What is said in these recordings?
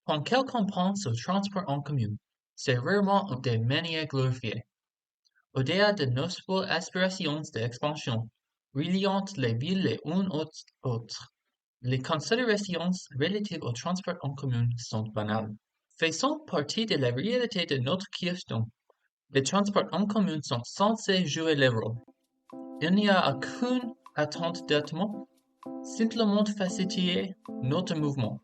Quand quelqu'un pense au transport en commun, c'est rarement de manière glorifiée. Au-delà de nos aspirations d'expansion, reliant les villes les unes aux autres, les considérations relatives au transport en commun sont banales. Faisant partie de la réalité de notre question, les transports en commun sont censés jouer le rôle. Il n'y a aucune attente d'attement, simplement faciliter notre mouvement.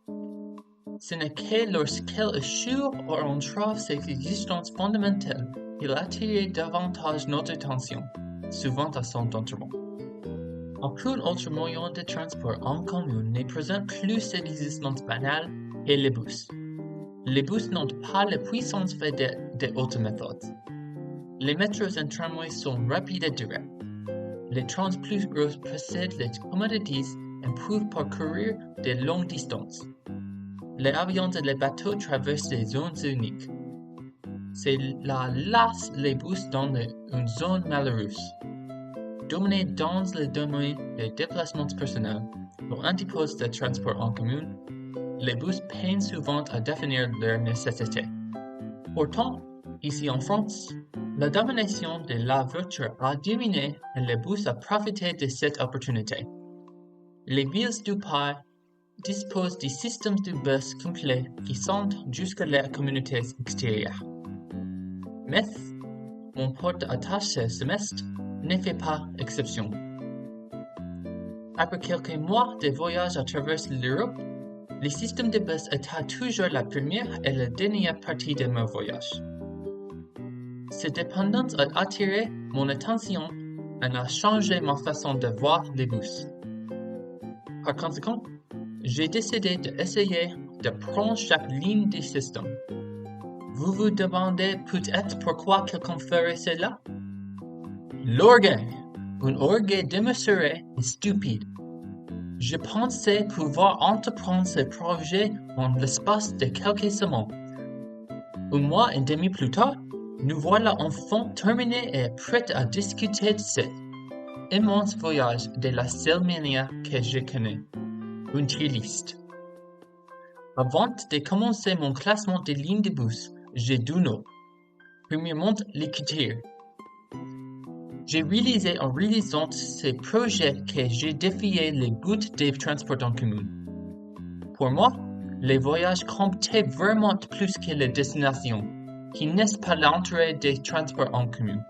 Ce n'est que lorsqu'elle assure ou entrave ses existences fondamentales qu'il attire davantage notre attention, souvent à son détriment. Aucun autre moyen de transport en commun ne présente plus cette existence banale que les bus. Les bus n'ont pas la puissance vedette des autres méthodes. Les métros et tramways sont rapides et directs. Les trains plus gros possèdent les commodities et peuvent parcourir de longues distances. Les avions et les bateaux traversent des zones uniques. C'est là les bus dans une zone malheureuse. Dominés dans le domaine des déplacements personnels, pour antipode des transports en commun, les bus peinent souvent à définir leurs nécessités. Pourtant, ici en France, la domination de la voiture a diminué et le bus a profité de cette opportunité. Les villes du pays disposent de systèmes de bus complets qui sont jusqu'à les communautés extérieures. Mais mon porte-attaché semestre ne fait pas exception. Après quelques mois de voyage à travers l'Europe, le système de bus était toujours la première et la dernière partie de mon voyage. Cette dépendance a attiré mon attention et a changé ma façon de voir les bus. Par conséquent, j'ai décidé d'essayer de prendre chaque ligne du système. Vous vous demandez peut-être pourquoi quelqu'un ferait cela? L'orgueil, un orgueil démesuré et stupide. Je pensais pouvoir entreprendre ce projet en l'espace de quelques semaines. Un mois et demi plus tard, nous voilà enfin terminés et prêts à discuter de cet immense voyage de la seule manière que je connais, une triste. Avant de commencer mon classement des lignes de bus, j'ai deux noms. Premièrement, l'écriture. J'ai réalisé en réalisant ce projet que j'ai défié les buts des transports en commun. Pour moi, les voyages comptaient vraiment plus que la destination, qui n'est pas l'entrée des transports en commun.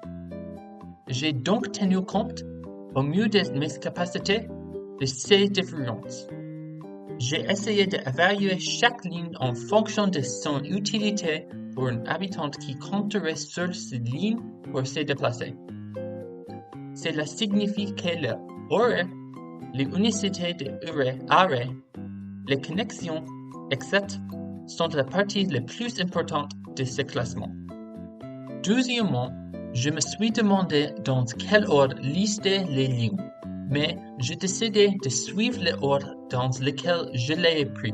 J'ai donc tenu compte, au mieux de mes capacités, de ces différences. J'ai essayé d'évaluer chaque ligne en fonction de son utilité pour un habitant qui compterait sur cette ligne pour se déplacer. Cela signifie que les horaires, les unités d'arrêt, les connexions, etc. sont la partie la plus importante de ce classement. Deuxièmement, je me suis demandé dans quel ordre lister les lignes, mais j'ai décidé de suivre l'ordre dans lequel je les ai pris.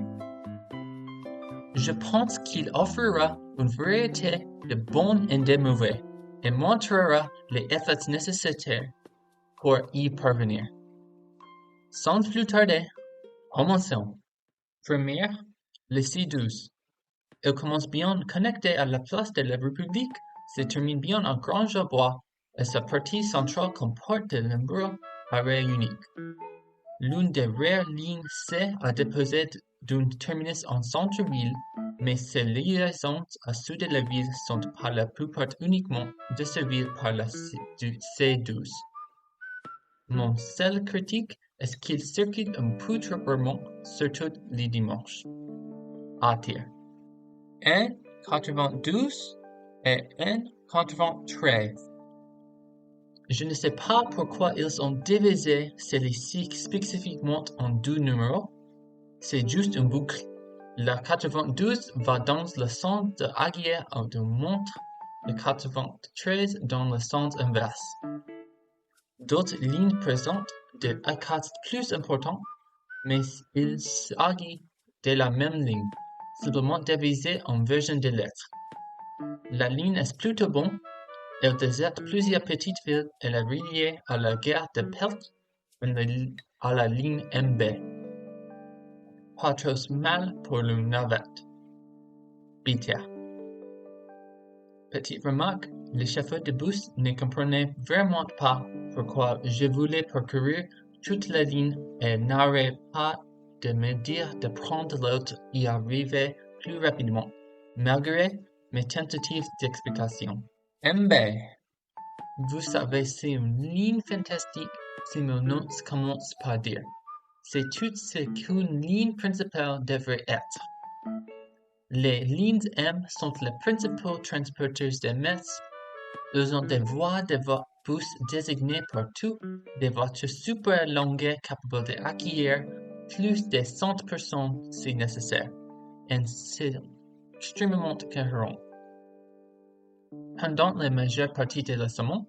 Je pense qu'il offrira une variété de bons et de mauvais, et montrera les efforts nécessaires pour y parvenir. Sans plus tarder, commençons. Première, le C12. Il commence bien connecté à la place de la République, se termine bien à Grange-aux-Bois et sa partie centrale comporte de nombreux arrêts uniques. L'une des rares lignes C a déposé d'un terminus en centre-ville, mais ses liaisons à sud de la ville sont pour la plupart uniquement desservies par la C12. Mon seul critique est qu'il circule un peu trop rarement, surtout les dimanches. À-t-il N92 et N93. Je ne sais pas pourquoi ils ont divisé celles-ci spécifiquement en deux numéros. C'est juste une boucle. La 92 va dans le sens de Aguirre ou de Montre, le 93 dans le sens inverse. D'autres lignes présentent des accords plus importants, mais il s'agit de la même ligne, simplement divisée en versions de lettres. La ligne est plutôt bonne, elle dessert plusieurs petites villes et est reliée à la gare de Pelt et à la ligne MB. Pas trop mal pour une navette. B-tiers. Petite remarque, le chauffeur de bus ne comprenait vraiment pas pourquoi je voulais parcourir toute la ligne et n'arrêtait pas de me dire de prendre l'autre et y arriver plus rapidement, malgré mes tentatives d'explication. MB, vous savez, c'est une ligne fantastique si mon nom commence par dire. C'est tout ce qu'une ligne principale devrait être. Les lignes M sont les principaux transporteurs de masse. Ils ont des voies de bus désignées partout, des voitures super longues capables d'accueillir plus de 100 personnes si nécessaire, et c'est extrêmement cohérent. Pendant la majeure partie de la semaine,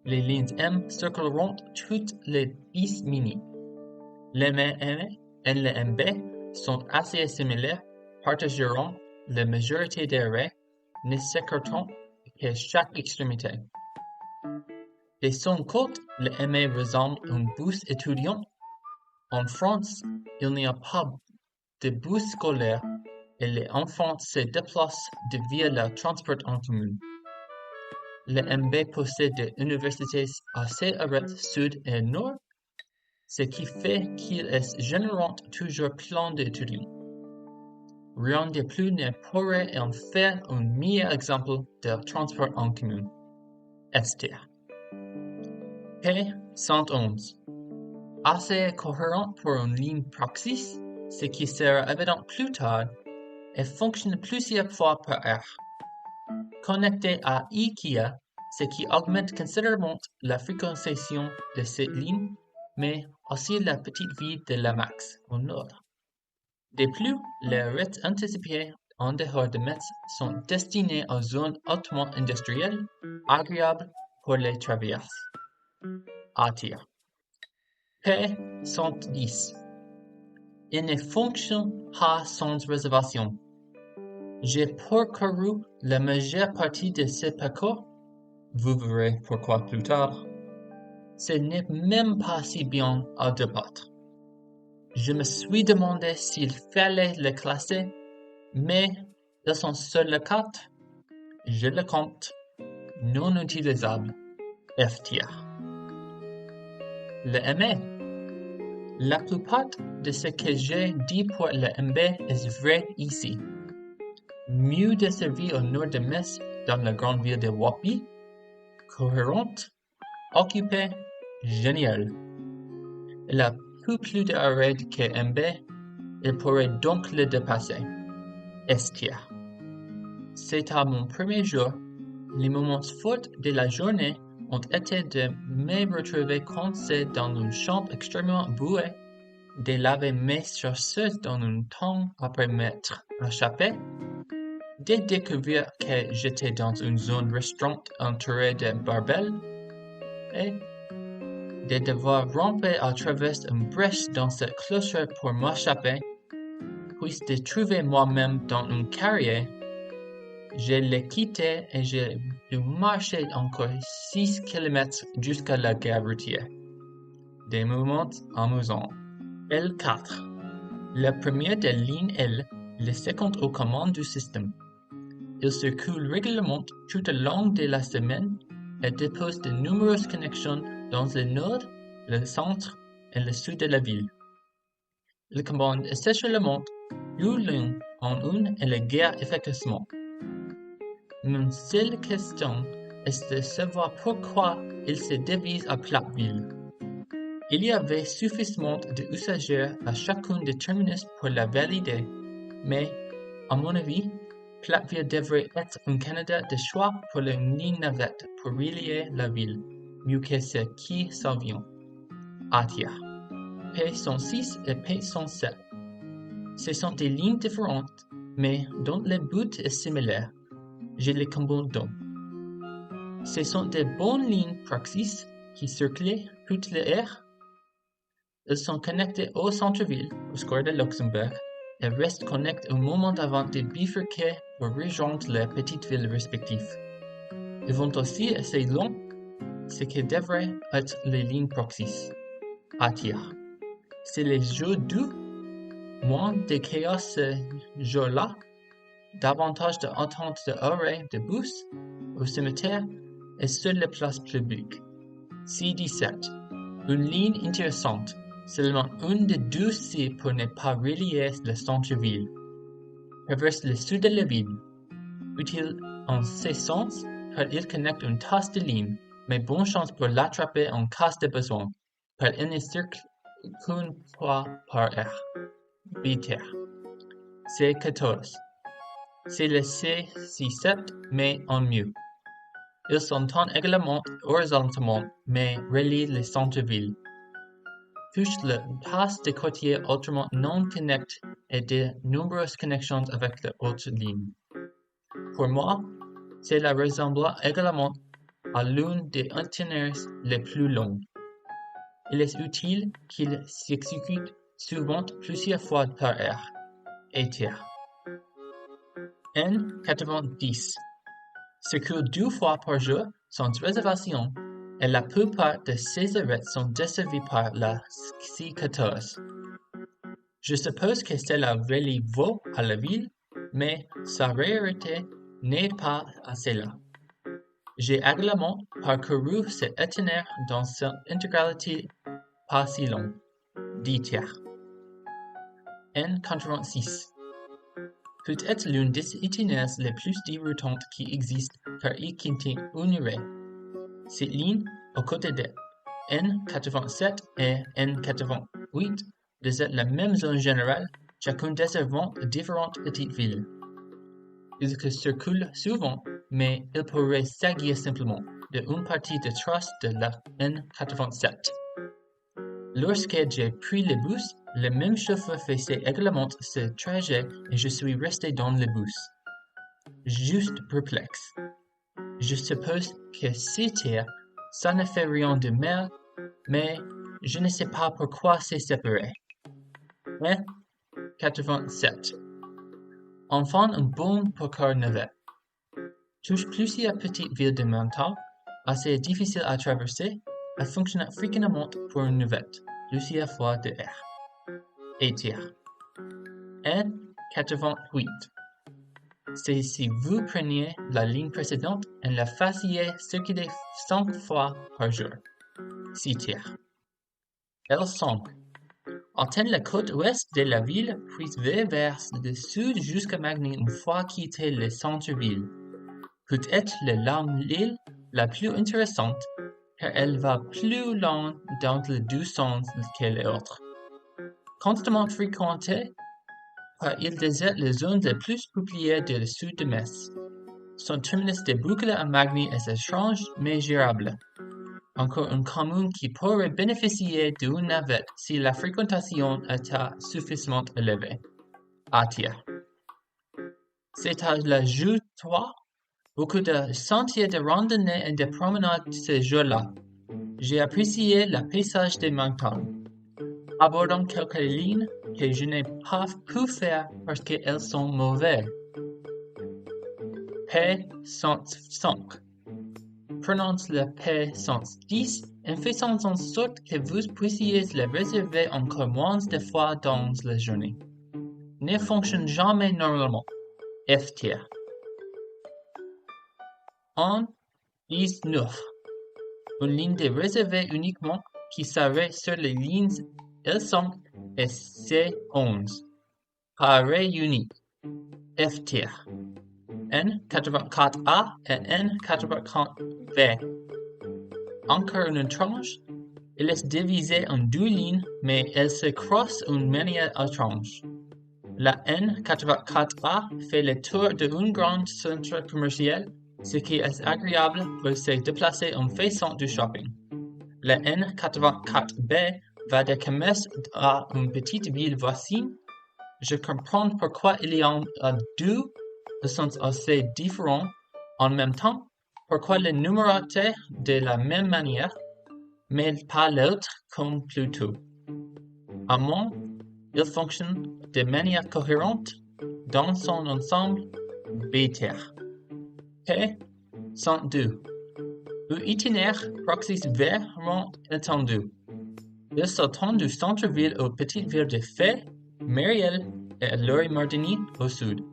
les lignes M circuleront toutes les bus mini. Les M et les MB sont assez similaires, partageront la majorité des arrêts, ne s'écartant qu'à chaque extrémité. De son côté, le MA ressemble à un bus étudiant. En France, il n'y a pas de bus scolaire et les enfants se déplacent via le transport en commun. Le MB possède des universités à ses arrêts sud et nord, ce qui fait qu'il est généralement toujours plein d'étudiants. Rien de plus ne pourrait en faire un meilleur exemple de transport en commun. S-tiers. P111. Assez cohérent pour une ligne Praxis, ce qui sera évident plus tard, et fonctionne plusieurs fois par heure. Connecté à IKEA, ce qui augmente considérablement la fréquentation de cette ligne, mais aussi la petite vie de la Max au nord. De plus, les arrêts anticipés en dehors de Metz sont destinés aux zones hautement industrielles, agréables pour les travailleurs. A-tiers. P110. Il ne fonctionne pas sans réservation. J'ai parcouru la majeure partie de ce parcours. Vous verrez pourquoi plus tard. Ce n'est même pas si bien à débattre. Je me suis demandé s'il fallait le classer, mais dans son seul cas, je le compte non utilisable. F-tiers. Le MA. La plupart de ce que j'ai dit pour le MB est vrai ici. Mieux desservi au nord de Metz, dans la grande ville de Wappy, cohérente, occupée, géniale. Il a plus d'arrêts que MB, il pourrait donc le dépasser. S-tiers. C'est à mon premier jour, les moments forts de la journée ont été de me retrouver coincé dans une chambre extrêmement bouée, de laver mes chaussures dans un temps après m'être échappé, de découvrir que j'étais dans une zone restreinte entourée de barbells, et de devoir ramper à travers une brèche dans cette clôture pour m'échapper, puis de trouver moi-même dans une carrière. Je l'ai quitté et j'ai dû marcher encore 6 km jusqu'à la gare routière. Des moments amusants. L4. La première de ligne L, le second aux commandes du système. Il circule régulièrement tout au long de la semaine et dépose de nombreuses connexions dans le nord, le centre et le sud de la ville. Il commande essentiellement deux lignes en une et la gare effectivement. Mon seule question est de savoir pourquoi il se divise à Platteville. Il y avait suffisamment d'usagers à chacun des terminus pour la valider, mais, à mon avis, Platteville devrait être un candidat de choix pour une ligne navette pour relier la ville, mieux que ce qui s'en vient. A-tiers. P106 et P107. Ce sont des lignes différentes, mais dont le but est similaire. Je les combine donc. Ce sont des bonnes lignes Praxis qui circulent toutes les heures. Elles sont connectées au centre-ville, au square de Luxembourg, et restent connectées un moment avant de bifurquer pour rejoindre les petites villes respectives. Elles vont aussi assez long, ce qui devrait être les lignes Praxis. A-tiers. C'est les jours doux, moins de chaos ce jour-là. davantage d'entente d'oreilles de bus au cimetière et sur les places publiques. C17. Une ligne intéressante, seulement une de 12 sites pour ne pas relier le centre-ville. Traverse le sud de la ville. Utile en ce sens car il connecte une tasse de lignes, mais bonne chance pour l'attraper en cas de besoin, car il ne circule qu'une fois par heure. BTR. C14. C'est le C67, mais en mieux. Ils s'entendent également horizontalement, mais relient le centre-ville. Touche le passe des quartiers autrement non connectés et de nombreuses connexions avec les autres lignes. Pour moi, cela ressemble également à l'une des itinéraires les plus longs. Il est utile qu'il s'exécute souvent plusieurs fois par heure. ETR. N90. Circule 2 fois par jour sans réservation et la plupart de ces arrêts sont desservis par la C14. Je suppose que cela relie Vaud à la ville, mais sa rareté n'est pas assez là. J'ai également parcouru cet itinéraire dans son intégralité pas si long. 10 tiers. N86. Peut-être l'une des itinéraires les plus déroutantes qui existent car il contient une raie. Cette ligne, aux côtés de N87 et N88, dessert la même zone générale, chacun desservant différentes petites villes. Ils circulent souvent, mais ils pourraient s'agir simplement d'une partie de trace de la N87. Lorsque j'ai pris le bus, le même chauffeur faisait également ce trajet et je suis resté dans le bus. Juste perplexe. Je suppose que c'était, ça ne fait rien de mal, mais je ne sais pas pourquoi c'est séparé. N87. Enfin un bon parcours navet. Touche plusieurs petites villes de même temps, assez difficiles à traverser, elle fonctionne fréquemment pour une navette, plusieurs fois de R. ETR. N88. C'est si vous preniez la ligne précédente et la faisiez circuler 5 fois par jour. CTR. L5. Atteint la côte ouest de la ville, puis va vers le sud jusqu'à Magny une fois quitté le centre-ville. Peut-être l'île la plus intéressante, car elle va plus loin dans les deux sens que les autres. Constamment fréquentée, car il déserte les zones les plus peuplées du sud de Metz. Son terminus de boucle à Magny est étrange mais gérable. Encore une commune qui pourrait bénéficier d'une navette si la fréquentation était suffisamment élevée. ATR. C'est à l'ajout 3. Beaucoup de sentiers de randonnée et de promenade ce jour-là. J'ai apprécié le paysage des montagnes. Abordons quelques lignes que je n'ai pas pu faire parce qu'elles sont mauvaises. P105. Prenons le P110 et faisons en sorte que vous puissiez le réserver encore moins de fois dans la journée. Ne fonctionne jamais normalement. F-tier. En 19. Une ligne de réservée uniquement qui s'arrête sur les lignes L5 et C11. Arrêt unique. F-tier. N84A et N84B. Encore une tranche, il est divisé en 2 lignes, mais elles se croisent d'une manière étrange. La N84A fait le tour d'un grand centre commercial, ce qui est agréable pour se déplacer en faisant du shopping. La N84B va de commerce à une petite ville voisine. Je comprends pourquoi il y en a 2 de sens assez différents en même temps, pourquoi le numéroté de la même manière, mais pas l'autre comme plus tôt. À moins, il fonctionne de manière cohérente dans son ensemble BTR. P102. Un itinéraire proxys vraiment étendu. Il s'étend du centre-ville aux petites villes de Fay, Mériel et Lorie-Mardini au sud.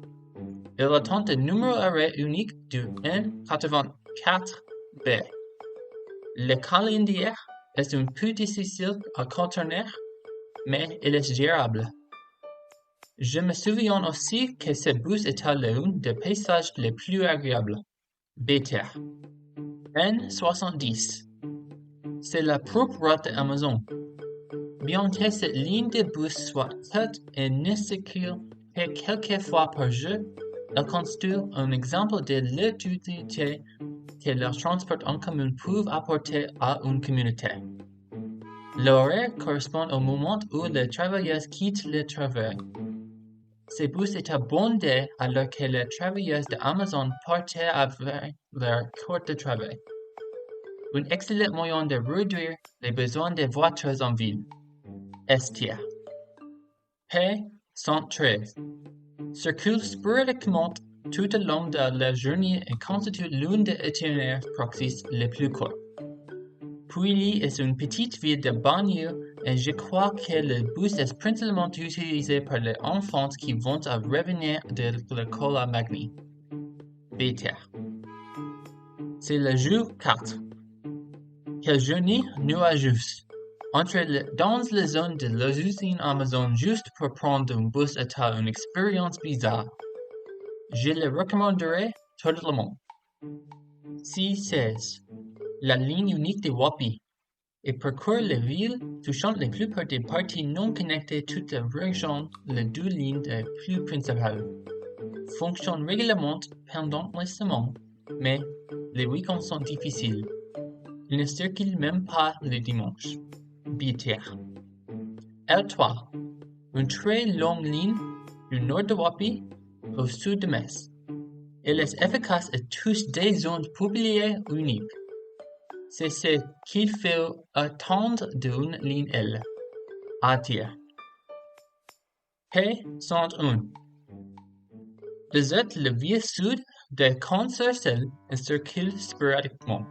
Il attend le numéro arrêt unique du N84B. Le calendrier est un peu difficile à contourner, mais il est gérable. Je me souviens aussi que ce bus était l'un des paysages les plus agréables. BTR. N70. C'est la propre route d'Amazon. Bien que cette ligne de bus soit courte et ne circule que quelques fois par jour, elle constitue un exemple de l'utilité que le transport en commun peut apporter à une communauté. L'horaire correspond au moment où les travailleurs quittent le travail. Ces bus étaient bondés alors que les travailleurs d'Amazon partaient avec leur corps de travail. Un excellent moyen de réduire les besoins des voitures en ville. STR. P113. Circule sporadiquement tout au long de la journée et constitue l'un des itinéraires proxys les plus courts. Pouilly est une petite ville de banlieue et je crois que le bus est principalement utilisé par les enfants qui vont à revenir de l'école à Magny. BTR. C'est le jour 4. Quelle journée nuageuse! Dans la zone de l'usine Amazon juste pour prendre un bus était une expérience bizarre. Je le recommanderais totalement. C16. La ligne unique de Wapi. Et parcourt la ville, touchant la plupart des parties non connectées toute la région, les deux lignes les plus principales. Fonctionne régulièrement pendant les semaines, mais les week-ends sont difficiles. Il ne circule même pas le dimanche. BTR. L3. Une très longue ligne du nord de Wapi au sud de Metz. Elle est efficace à tous des zones publiées uniques. C'est ce qu'il faut attendre d'une ligne L. À dire. P101. Vous êtes le vieux sud de Concercel et circule sporadiquement.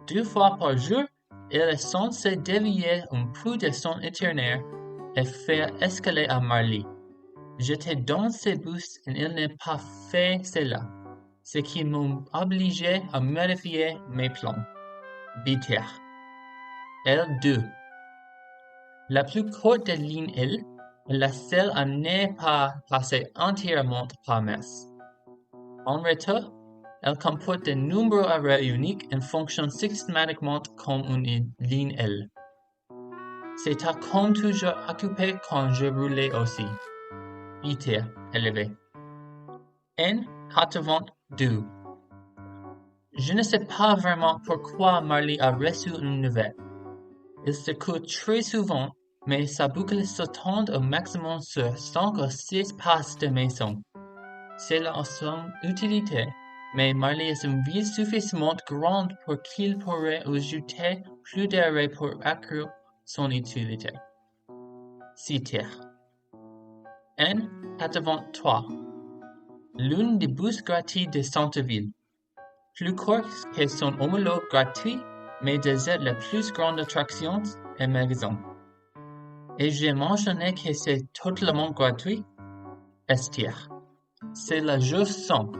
2 fois par jour, il est censé dévier un peu de son itinéraire et faire escaler à Marly. J'étais dans ce bus et il n'a pas fait cela, ce qui m'a obligé à modifier mes plans. BTR. L2. La plus courte des lignes L est la seule à ne pas passer entièrement par Metz. En retour, elle comporte de nombreux arrêts uniques et fonctionne systématiquement comme une ligne L. C'était comme toujours occupé quand je roulais aussi. BTR élevé. N82. Je ne sais pas vraiment pourquoi Marly a reçu une nouvelle. Il circule très souvent, mais sa boucle se tend au maximum sur 5 ou 6 passes de maison. Cela a son utilité, mais Marly est une ville suffisamment grande pour qu'il pourrait ajouter plus d'arrêts pour accroître son utilité. CTR. N83. L'une des bus gratuits de centre-ville. Plus court que son homologue gratuit, mais désire les plus grandes attractions et magasins. Et j'ai mentionné que c'est totalement gratuit? STR. C'est le jour 100.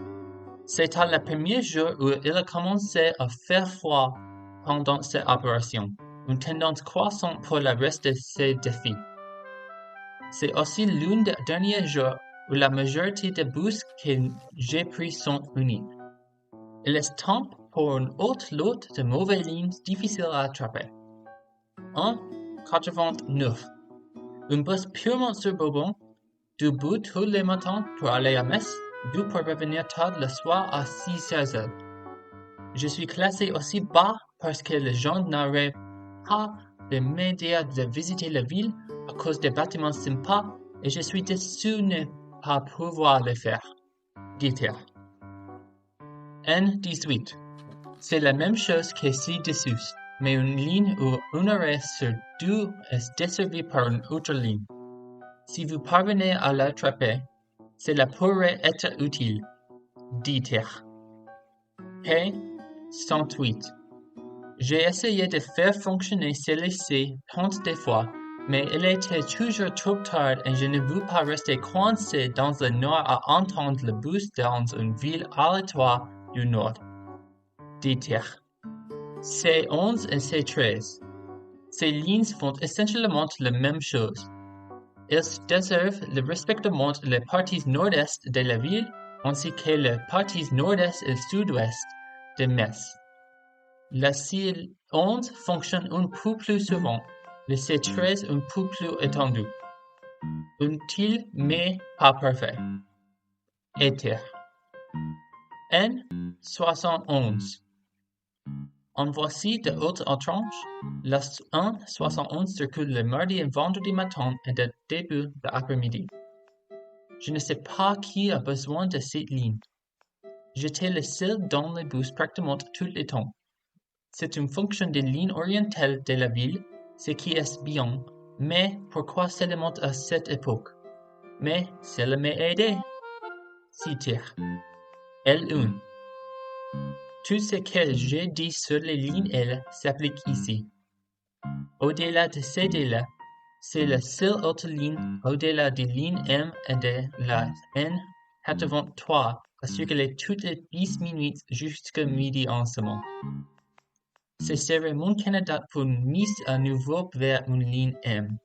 C'était le premier jour où il a commencé à faire froid pendant cette opération, une tendance croissante pour le reste de ses défis. C'est aussi l'un des derniers jours où la majorité des bus que j'ai pris sont uniques. Il est temps pour une autre lot de mauvaises lignes difficiles à attraper. 1,89. Un bus purement suburbain, debout tous les matins pour aller à Metz, dû pour revenir tard le soir à 6h. Je suis classé aussi bas parce que les gens n'arrivent pas de m'aider à visiter la ville à cause des bâtiments sympas et je suis déçu de ne pas pouvoir le faire. Dit-il. N18. C'est la même chose que ci-dessous, mais une ligne où un arrêt sur 2 est desservi par une autre ligne. Si vous parvenez à l'attraper, cela pourrait être utile. Dit-il. P108. J'ai essayé de faire fonctionner celui-ci tant de fois, Mais il était toujours trop tard et je ne veux pas rester coincé dans le noir à entendre le bus dans une ville aléatoire du Nord. Dit-il. C11 et C13. Ces lignes font essentiellement la même chose. Ils desservent respectivement les parties nord-est de la ville ainsi que les parties nord-est et sud-ouest de Metz. La C11 fonctionne un peu plus souvent, le C13 un peu plus étendu. Utile mais pas parfait. Éther. N71. En voici de hautes entranches. La N71 circule le mardi et vendredi matin et le début de l'après-midi. Je ne sais pas qui a besoin de cette ligne. J'étais le seul dans le bus pratiquement tout le temps. C'est une fonction de ligne orientale de la ville, ce qui est bien, mais pourquoi seulement à cette époque? Mais cela m'a aidé. Citer. L1. Tout ce que j'ai dit sur les lignes L s'applique ici. Au-delà de ces délais, c'est la seule autre ligne au-delà des lignes M et de la N83 à circuler toutes les 10 minutes jusqu'à midi en semaine. Ce serait mon candidat pour une mise à nouveau vers une ligne M.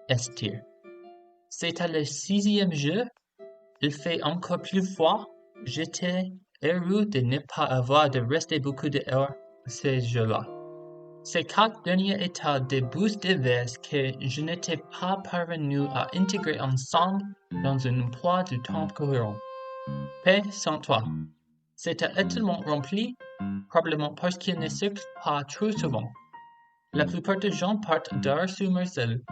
S-tier. C'est à le 6e jeu. Il fait encore plus froid. J'étais heureux de ne pas avoir de rester beaucoup d'heures ces jours-là. Ces 4 derniers états de bus d'hiver que je n'étais pas parvenu à intégrer ensemble dans un emploi du temps cohérent. P103. C'était tellement rempli, probablement parce qu'il ne circule pas trop souvent. La plupart des gens partent d'Ars-sur-Mersel,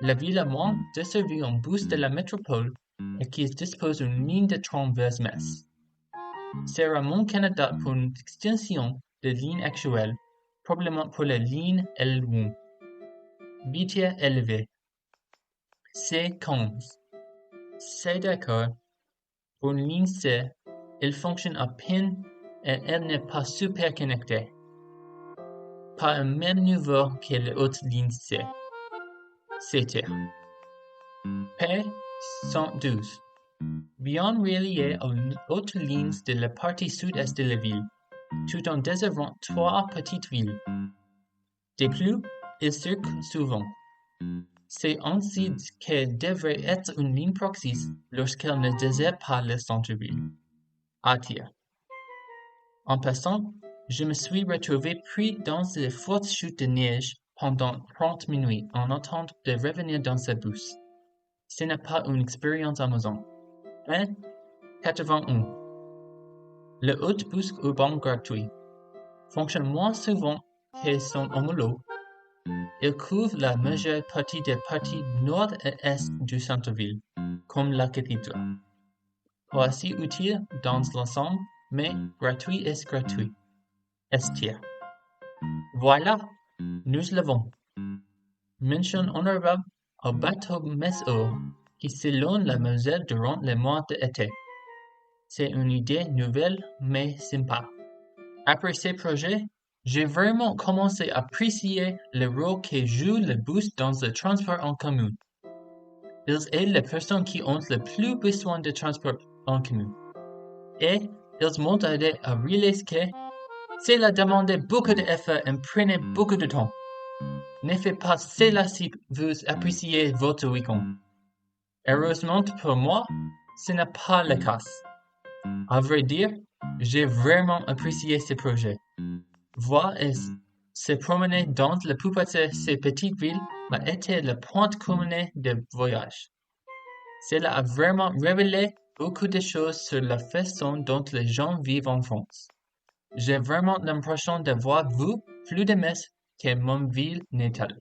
la ville à moins desservie en bus de la métropole et qui dispose d'une ligne de tram vers Metz. Sera mon candidat pour une extension de ligne actuelle, probablement pour la ligne L1. Vitesse élevée. C15. C'est d'accord. Pour une ligne C, elle fonctionne à peine et elle n'est pas super connectée. Pas au même niveau que les autres lignes C. C'était. P112. Bien relié aux autres lignes de la partie sud-est de la ville, tout en desservant 3 petites villes. De plus, il circule souvent. C'est ainsi qu'elle devrait être une ligne proxy lorsqu'elle ne dessert pas le centre-ville. A-tier. En passant, je me suis retrouvé pris dans les fortes chutes de neige pendant 30 minutes en attendant de revenir dans ce bus. Ce n'est pas une expérience amusante. 81. Le autobus urbain gratuit fonctionne moins souvent que son homologue. Il couvre la majeure partie des parties nord et est du centre-ville, comme la cathédrale. Pas si utile dans l'ensemble, mais gratuit est gratuit. S-tier. Voilà, nous l'avons. Mention honorable au bateau Metz-Eau qui sillonne la Moselle durant les mois d'été. C'est une idée nouvelle mais sympa. Après ces projets, j'ai vraiment commencé à apprécier le rôle que joue le bus dans le transport en commun. Ils aident les personnes qui ont le plus besoin de transport en commun. Et ils m'ont aidé à réaliser que cela demandait beaucoup d'efforts et prenait beaucoup de temps. Ne faites pas cela si vous appréciez votre week-end. Heureusement pour moi, ce n'est pas le cas. À vrai dire, j'ai vraiment apprécié ce projet. Voir et se promener dans la plupart de ces petites villes m'a été le point commun de voyage. Cela a vraiment révélé beaucoup de choses sur la façon dont les gens vivent en France. J'ai vraiment l'impression de voir plus de Metz que mon ville natale.